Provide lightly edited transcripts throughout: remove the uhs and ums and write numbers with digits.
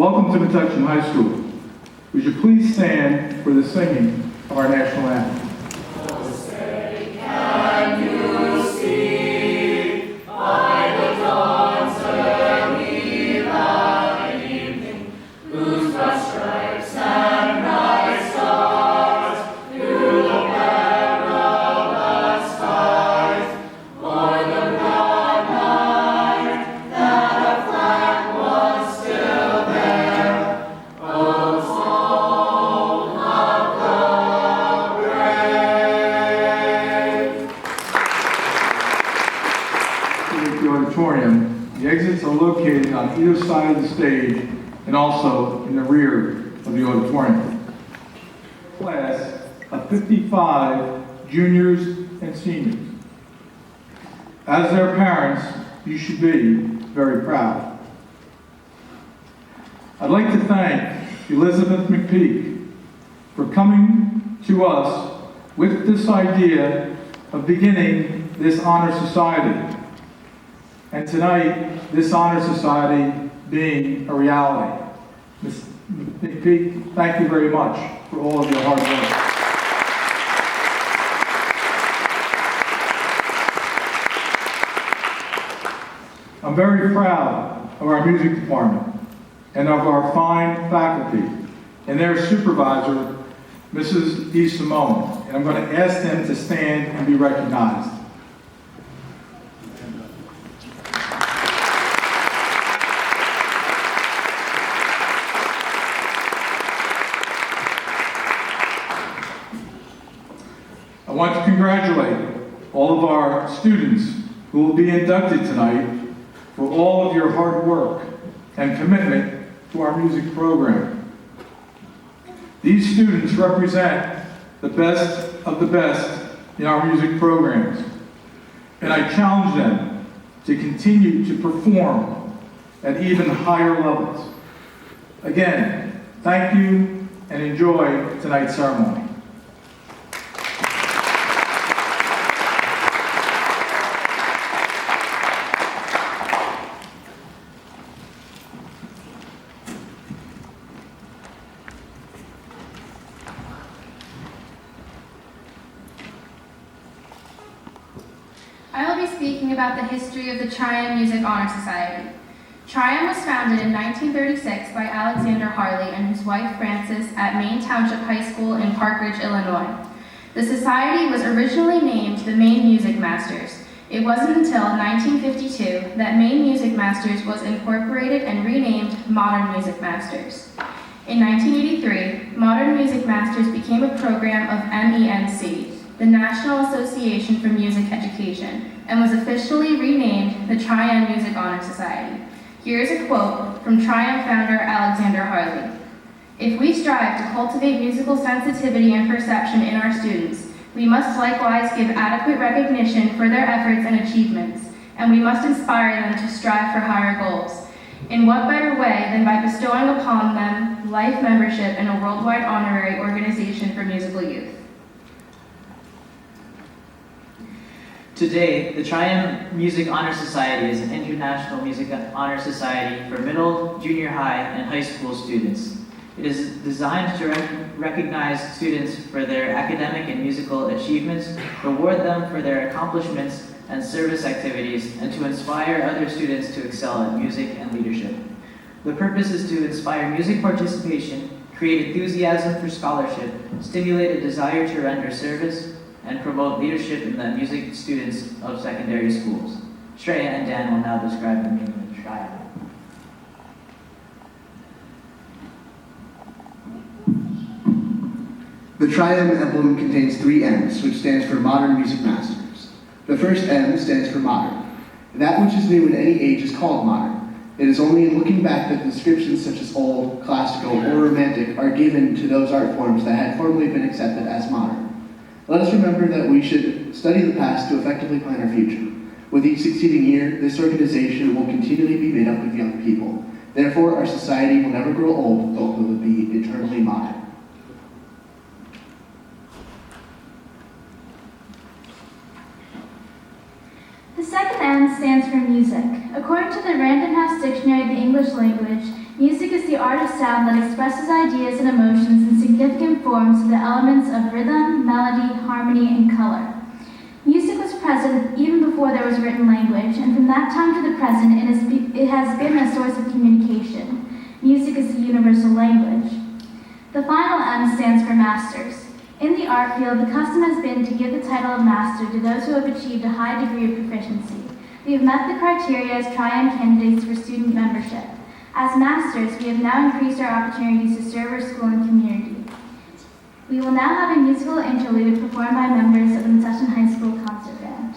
Welcome to Metuchen High School. Would you please stand for the singing of our national anthem? The exits are located on either side of the stage and also in the rear of the auditorium. Class of 55 juniors and seniors. As their parents, you should be very proud. I'd like to thank Elizabeth McPeak for coming to us with this idea of beginning this honor society. And tonight, this honor society being a reality. Ms. McPeak, thank you very much for all of your hard work. I'm very proud of our music department and of our fine faculty and their supervisor, Mrs. DeSimone. And I'm going to ask them to stand and be recognized. I want to congratulate all of our students who will be inducted tonight for all of your hard work and commitment to our music program. These students represent the best of the best in our music programs, and I challenge them to continue to perform at even higher levels. Again, thank you and enjoy tonight's ceremony. I will be speaking about the history of the Trium Music Honor Society. Trium was founded in 1936 by Alexander Harley and his wife Frances at Maine Township High School in Park Ridge, Illinois. The society was originally named the Maine Music Masters. It wasn't until 1952 that Maine Music Masters was incorporated and renamed Modern Music Masters. In 1983, Modern Music Masters became a program of MENC, the National Association for Music Education, and was officially renamed the Trium Music Honor Society. Here is a quote from Trium founder Alexander Harley. "If we strive to cultivate musical sensitivity and perception in our students, we must likewise give adequate recognition for their efforts and achievements, and we must inspire them to strive for higher goals. In what better way than by bestowing upon them life membership in a worldwide honorary organization for musical youth?" Today, the Trium Music Honor Society is an international music honor society for middle, junior high, and high school students. It is designed to recognize students for their academic and musical achievements, reward them for their accomplishments and service activities, and to inspire other students to excel at music and leadership. The purpose is to inspire music participation, create enthusiasm for scholarship, stimulate a desire to render service, and promote leadership in the music students of secondary schools. Shreya and Dan will now describe the meaning of the Trium. The Trium emblem contains 3 M's, which stands for Modern Music Masters. The first M stands for modern. That which is new in any age is called modern. It is only in looking back that descriptions such as old, classical, or romantic are given to those art forms that had formerly been accepted as modern. Let us remember that we should study the past to effectively plan our future. With each succeeding year, this organization will continually be made up of young people. Therefore, our society will never grow old, but will be eternally modern. The second M stands for music. According to the Random House Dictionary of the English Language, Music is the art of sound that expresses ideas and emotions in significant forms through the elements of rhythm, melody, harmony, and color. Music was present even before there was written language, and from that time to the present, it has been a source of communication. Music is the universal language. The final M stands for masters. In the art field, the custom has been to give the title of master to those who have achieved a high degree of proficiency. We have met the criteria as Triumph candidates for student membership. As masters, we have now increased our opportunities to serve our school and community. We will now have a musical interlude performed by members of the Metuchen High School Concert Band.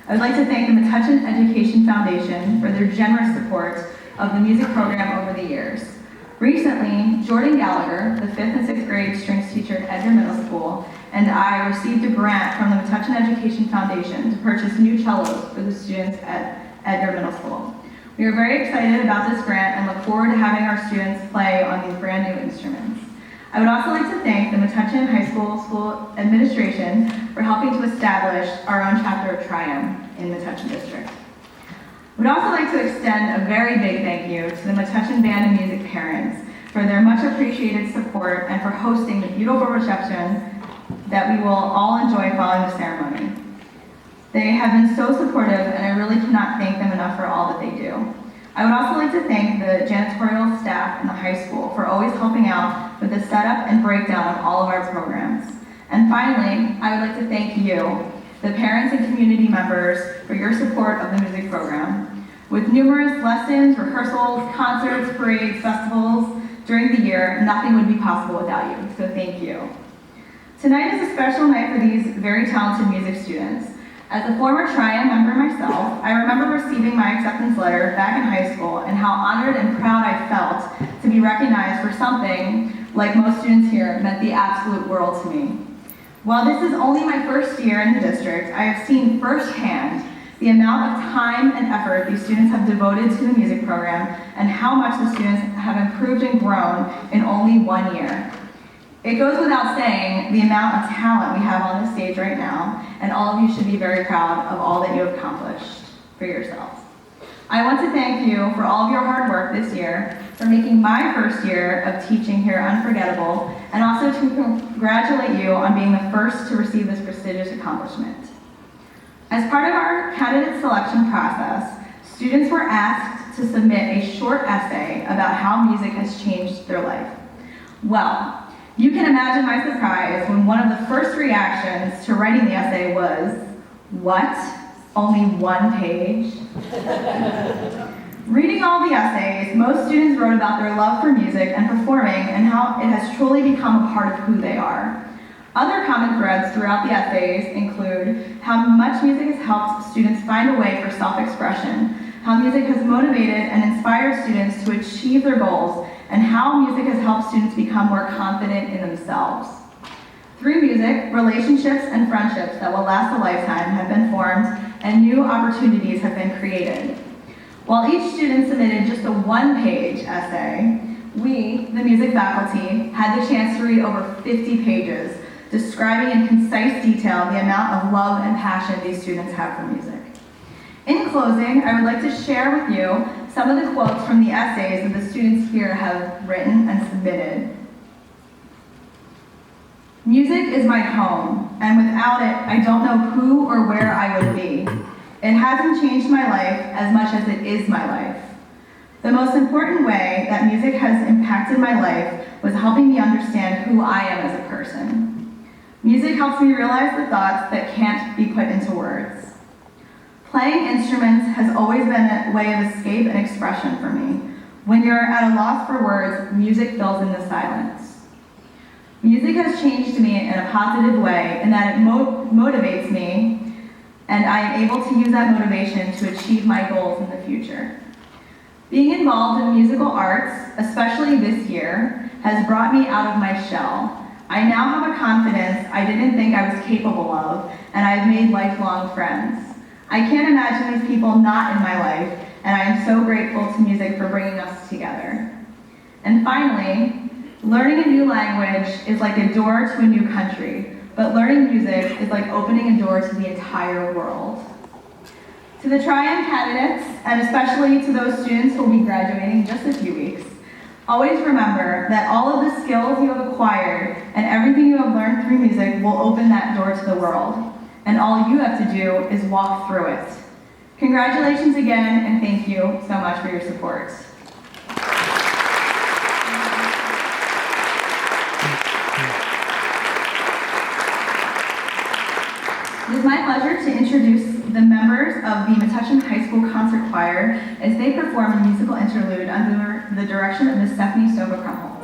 I would like to thank the Metuchen Education Foundation for their generous support of the music program over the years. Recently, Jordan Gallagher, the 5th and 6th grade strings teacher at Edgar Middle School, and I received a grant from the Metuchen Education Foundation to purchase new cellos for the students at Edgar Middle School. We are very excited about this grant and look forward to having our students play on these brand new instruments. I would also like to thank the Metuchen High School Administration for helping to establish our own chapter of Triumph in Metuchen District. We'd also like to extend a very big thank you to the Metuchen Band and Music parents for their much appreciated support and for hosting the beautiful reception that we will all enjoy following the ceremony. They have been so supportive, and I really cannot thank them enough for all that they do. I would also like to thank the janitorial staff in the high school for always helping out with the setup and breakdown of all of our programs. And finally, I would like to thank you, the parents and community members, for your support of the music program. With numerous lessons, rehearsals, concerts, parades, festivals during the year, nothing would be possible without you, so thank you. Tonight is a special night for these very talented music students. As a former Triumph member myself, I remember receiving my acceptance letter back in high school and how honored and proud I felt to be recognized for something, like most students here, meant the absolute world to me. While this is only my first year in the district, I have seen firsthand the amount of time and effort these students have devoted to the music program and how much the students have improved and grown in only 1 year. It goes without saying the amount of talent we have on the stage right now, and all of you should be very proud of all that you have accomplished for yourselves. I want to thank you for all of your hard work this year, for making my first year of teaching here unforgettable, and also to congratulate you on being the first to receive this prestigious accomplishment. As part of our candidate selection process, students were asked to submit a short essay about how music has changed their life. Well, you can imagine my surprise when one of the first reactions to writing the essay was, "What? Only 1 page?" Reading all the essays, most students wrote about their love for music and performing and how it has truly become a part of who they are. Other common threads throughout the essays include how much music has helped students find a way for self-expression, how music has motivated and inspired students to achieve their goals, and how music has helped students become more confident in themselves. Through music, relationships and friendships that will last a lifetime have been formed and new opportunities have been created. While each student submitted just a one-page essay, we, the music faculty, had the chance to read over 50 pages, describing in concise detail the amount of love and passion these students have for music. In closing, I would like to share with you some of the quotes from the essays that the students here have written and submitted. Music is my home, and without it, I don't know who or where I would be. It hasn't changed my life as much as it is my life. The most important way that music has impacted my life was helping me understand who I am as a person. Music helps me realize the thoughts that can't be put into words. Playing instruments has always been a way of escape and expression for me. When you're at a loss for words, music fills in the silence. Music has changed me in a positive way in that it motivates me, and I am able to use that motivation to achieve my goals in the future. Being involved in musical arts, especially this year, has brought me out of my shell. I now have a confidence I didn't think I was capable of, and I've made lifelong friends. I can't imagine these people not in my life, and I am so grateful to music for bringing us together. And finally, learning a new language is like a door to a new country. But learning music is like opening a door to the entire world. To the Triumph candidates, and especially to those students who will be graduating in just a few weeks, always remember that all of the skills you have acquired and everything you have learned through music will open that door to the world. And all you have to do is walk through it. Congratulations again, and thank you so much for your support. It is my pleasure to introduce the members of the Metuchen High School Concert Choir as they perform a musical interlude under the direction of Ms. Stephanie Sova Krumholz.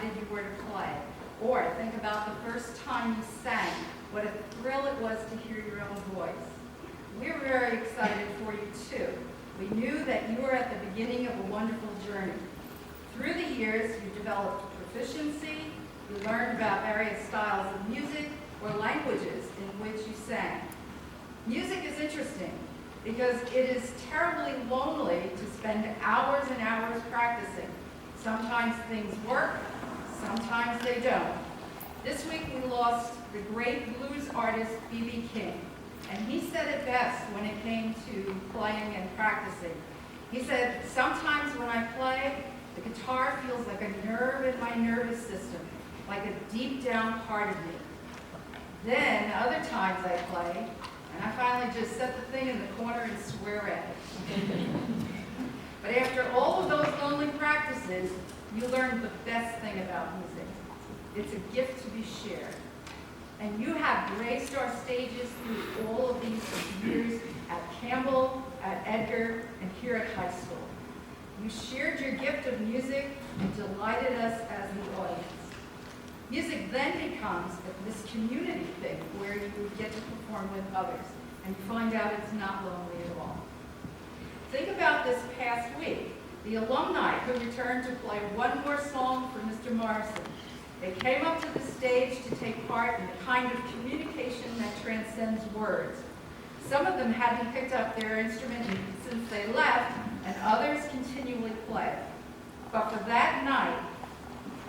excited you were to play. Or think about the first time you sang, what a thrill it was to hear your own voice. We're very excited for you too. We knew that you were at the beginning of a wonderful journey. Through the years, you developed proficiency, you learned about various styles of music or languages in which you sang. Music is interesting because it is terribly lonely to spend hours and hours practicing. Sometimes things work, sometimes they don't. This week we lost the great blues artist B.B. King, and he said it best when it came to playing and practicing. He said, sometimes when I play, the guitar feels like a nerve in my nervous system, like a deep down part of me. Then other times I play, and I finally just set the thing in the corner and swear at it. But after all of those lonely practices, you learn the best thing about music. It's a gift to be shared. And you have graced our stages through all of these years at Campbell, at Edgar, and here at high school. You shared your gift of music and delighted us as the audience. Music then becomes this community thing where you get to perform with others, and you find out it's not lonely at all. Think about this past week, the alumni who returned to play one more song for Mr. Morrison. They came up to the stage to take part in the kind of communication that transcends words. Some of them hadn't picked up their instrument since they left, and others continually play. But for that night,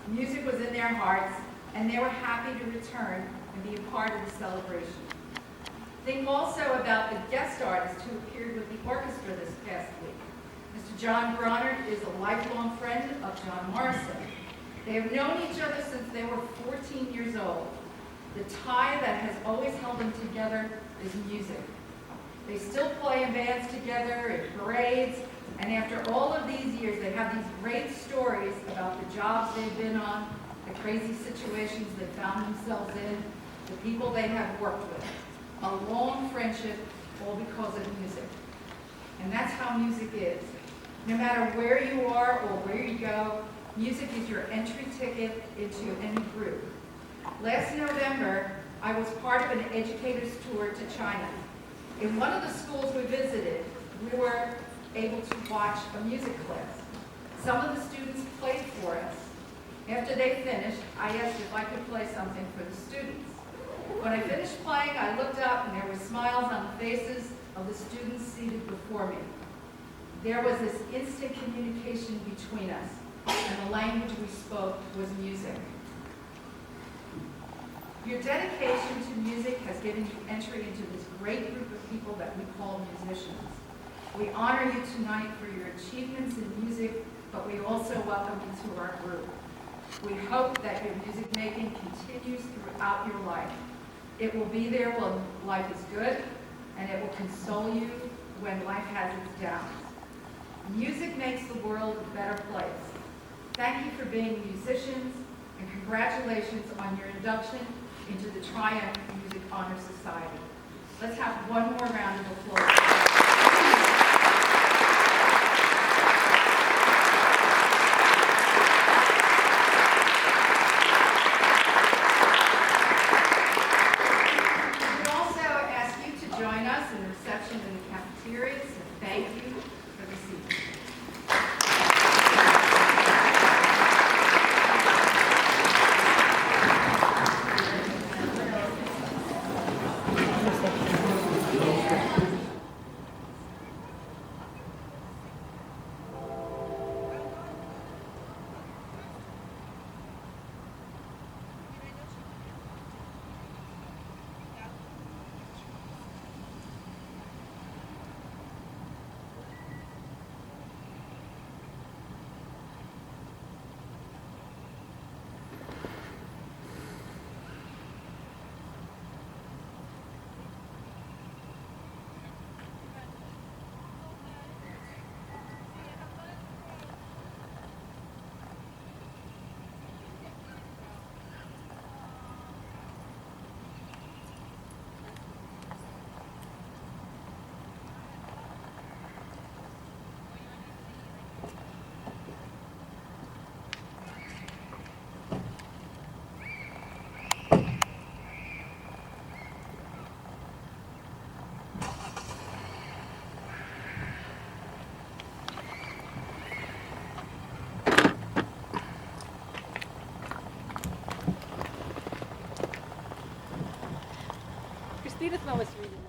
music was in their hearts, and they were happy to return and be a part of the celebration. Think also about the guest artists who appeared with the orchestra this past week. Mr. John Bronner is a lifelong friend of John Morrison. They have known each other since they were 14 years old. The tie that has always held them together is music. They still play in bands together, in parades, and after all of these years, they have these great stories about the jobs they've been on, the crazy situations they found themselves in, the people they have worked with. A long friendship, all because of music. And that's how music is. No matter where you are or where you go, music is your entry ticket into any group. Last November, I was part of an educator's tour to China. In one of the schools we visited, we were able to watch a music class. Some of the students played for us. After they finished, I asked if I could play something for the students. When I finished playing, I looked up and there were smiles on the faces of the students seated before me. There was this instant communication between us, and the language we spoke was music. Your dedication to music has given you entry into this great group of people that we call musicians. We honor you tonight for your achievements in music, but we also welcome you to our group. We hope that your music making continues throughout your life. It will be there when life is good, and it will console you when life has its downs. Music makes the world a better place. Thank you for being musicians, and congratulations on your induction into the Triumph Music Honor Society. Let's have one more round of applause. Edith Lois read it.